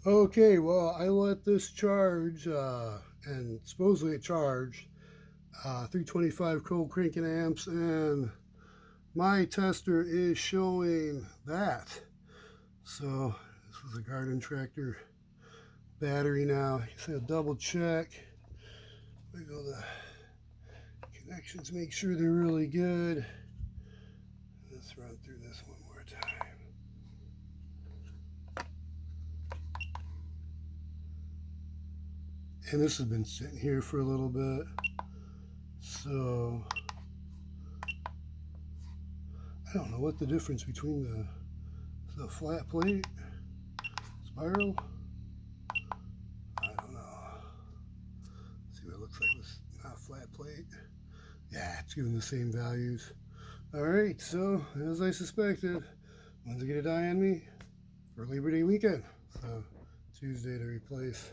Okay, well, I let this charge, and supposedly it charged 325 cold cranking amps, and my tester is showing that. So this is a garden tractor battery now. So I'll double check. We go the connections, make sure they're really good. Let's run through this one more time. And this has been sitting here for a little bit. So I don't know what the difference between the flat plate, spiral. I don't know. Let's see what it looks like with not a flat plate. Yeah, it's giving the same values. Alright, so as I suspected, when's it gonna die on me? For Labor Day weekend. So Tuesday to replace.